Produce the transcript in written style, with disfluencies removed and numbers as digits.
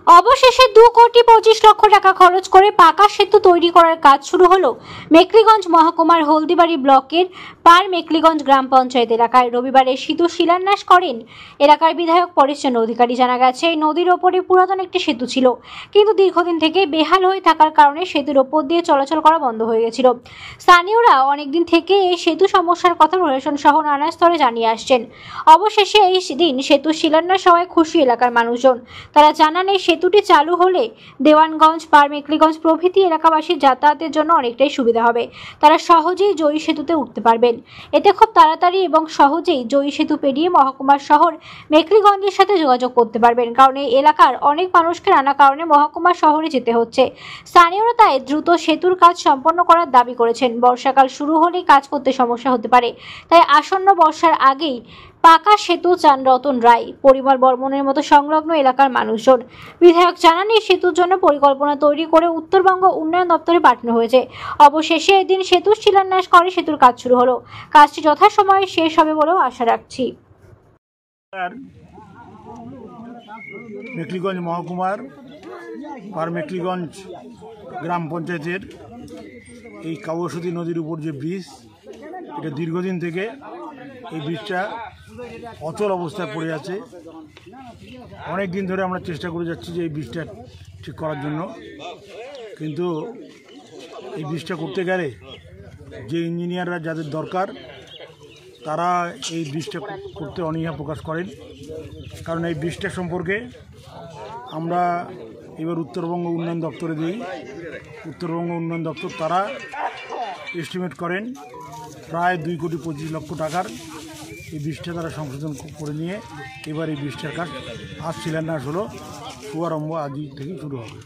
অবশেষে 2,25,00,000 টাকা খরচ করে পাকা সেতু তৈরি করার কাজ শুরু হলো মেখলিগঞ্জ মহকুমার হলদিবাড়ি ব্লকের পার মেখলিগঞ্জ গ্রাম পঞ্চায়েত এলাকায়। রবিবারে সেতু শিলান্যাস করেন এলাকার বিধায়ক পরেশচন্দ্র অধিকারী। জানা গেছে, এই নদীর ওপরে পুরাতন একটি সেতু ছিল, কিন্তু দীর্ঘদিন থেকে বেহাল হয়ে থাকার কারণে সেতুর ওপর দিয়ে চলাচল করা বন্ধ হয়ে গেছিল। স্থানীয়রা অনেকদিন থেকে এই সেতু সমস্যার কথা প্রশাসন সহ নানা স্তরে জানিয়ে আসছেন। অবশেষে এই দিন সেতু শিলান্যাস হওয়ায় খুশি এলাকার মানুষজন। তারা জানান, এই সেতুটি চালু হলে দেওয়ানগঞ্জ, পার মেখলিগঞ্জ প্রভৃতি এলাকাবাসীর যাতায়াতের জন্য অনেকটাই সুবিধা হবে। তারা সহজেই জয়ী সেতুতে উঠতে পারবেন। এতে খুব তাড়াতাড়ি এবং সহজেই জয়ী সেতু পেরিয়ে মহকুমার শহর মেখলিগঞ্জের সাথে যোগাযোগ করতে পারবেন, কারণ এই এলাকার অনেক মানুষকে নানা কারণে মহকুমার শহরে যেতে হচ্ছে। স্থানীয়রা তাই দ্রুত সেতুর কাজ সম্পন্ন করার দাবি করেছেন। বর্ষাকাল শুরু হলেই কাজ করতে সমস্যা হতে পারে, তাই আসন্ন বর্ষার আগেই পাকা সেতু চান রতন রায়, পরিমল বর্মনের মতো সংলগ্ন এলাকার মানুষজন। বিধায়ক জানান, এই সেতুর জন্য পরিকল্পনা তৈরি করে উত্তরবঙ্গ উন্নয়ন দপ্তরে পাঠানো হয়েছে। অবশেষে এদিন সেতুর শিলান্যাস করে সেতুর কাজ শুরু হলো। কাজটি যথাসময়ে শেষ হবে বলেও আশা রাখছি। মেখলিগঞ্জ মহকুমার পার মেখলিগঞ্জ গ্রাম পঞ্চায়েতের এই কাবসতী নদীর উপর যে ব্রিজ, এটা দীর্ঘদিন থেকে এই ব্রিজটা অচল অবস্থায় পড়ে আছে। অনেক দিন ধরে আমরা চেষ্টা করে যাচ্ছি যে এই ব্রিজটা ঠিক করার জন্য, কিন্তু এই ব্রিজটা করতে গেলে যে ইঞ্জিনিয়াররা যাদের দরকার তারা এই ব্রিজটা করতে অনীহা প্রকাশ করেন। কারণ এই ব্রিজটা সম্পর্কে আমরা এবার উত্তরবঙ্গ উন্নয়ন দপ্তরে দিই। উত্তরবঙ্গ উন্নয়ন দপ্তর তারা এস্টিমেট করেন প্রায় 2,25,00,000 টাকার এই ব্রিজটা তারা সংশোধন করে নিয়ে এবার এই ব্রিজটার কাজ আজ শিলান্যাস হলো। শুভারম্ভ আজই থেকে শুরু হবে।